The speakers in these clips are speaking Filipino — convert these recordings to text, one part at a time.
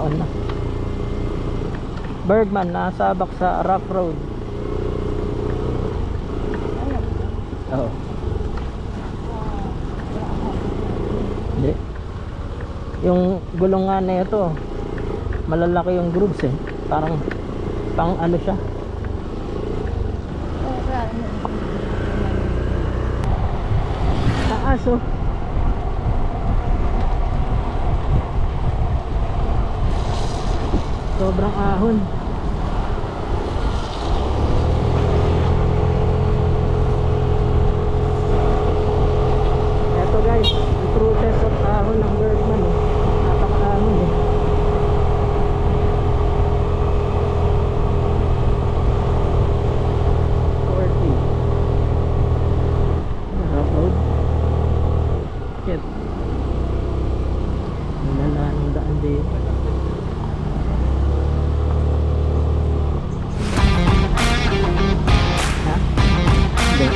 taon na. Bergman, nasabak sa rough road. Oo. Hindi. Yung gulong nga na ito, malalaki yung grooves eh. Parang pang ano siya. Taas oh. Sobrang ahon. Eto guys, ang true test of ahon ng Bergman eh. Napaka-ahon eh. Road. Shit. Nalala ng daan dito. Ha? Hindi.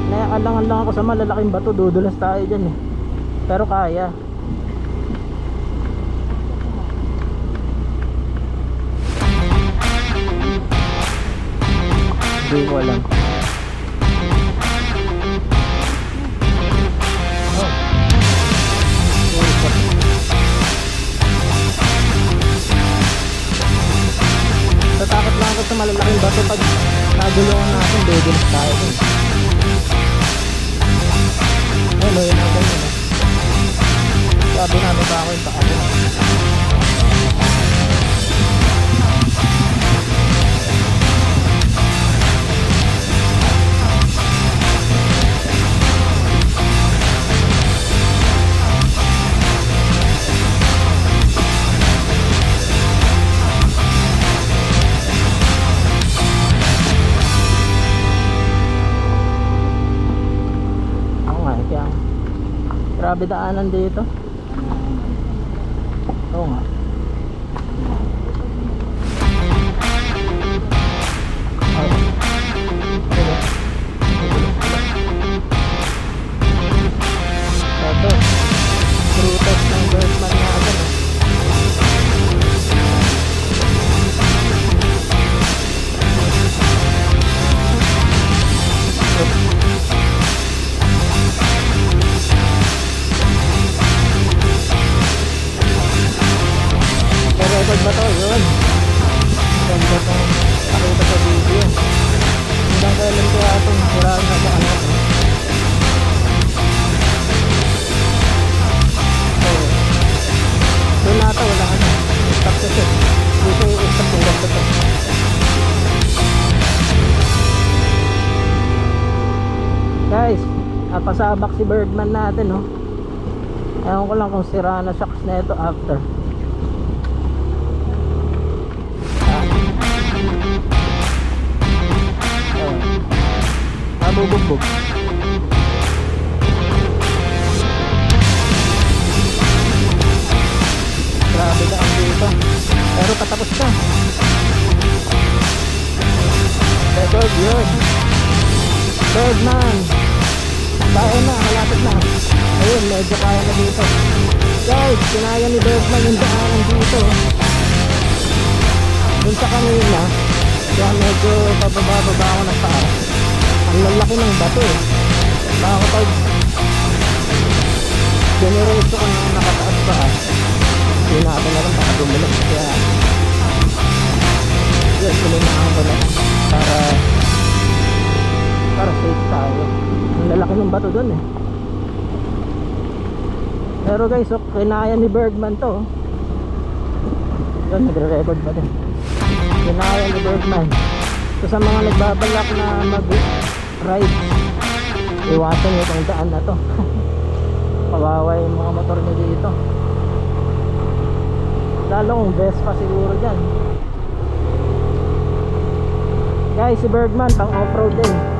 Naalangan lang ako sa malalaking bato, dudulas tayo dyan eh. Pero kaya. Hindi ko alam. Oh. Tatakot lang ako sa malalaking bato pag nagulungan natin, dudulas tayo dyan. Ano yun natin yun eh. Sabi namin ba ako yung pakalo. Grabe daanan dito. Oo nga. Ito. Frutas ng Bergman na agad. Record ba to? Yun. Ganda itong pakita sa video. Hanggang kailan kaya itong siraan na sa ano. So, doon nata wala ano. Stop to siya. Dito yung stop yung ganito to. Guys, napasabak si Bergman natin no. Ewan ko lang kung sira na shocks na ito after. Nabubugbog. Grabe na ang dito. Pero patapos na. Record yun. Bergman. Kaya na, malapit na. Ayun, medyo kaya na dito. Guys, kinaya ni Bergman yung daanan dito. Dun sa kanina, kaya medyo pababa-baba ako ng paa. Ang lalaki ng bato eh. Baka kapag generoso ko nang nakataas pa hindi natin na lang baka dumulog. Kaya yun, sulimahan ko na para safe tayo. Ang lalaki ng bato dun eh. Pero guys, kinaya ni Bergman to. Yan, nagre-record pa din. Kinaya ni Bergman. So sa mga nagbabalak na mag-ride, iwasan nyo itong daan na to. Kawawa yung mga motor nyo dito. Lalo kung Vespa siguro dyan. Guys, si Bergman pang off-road din.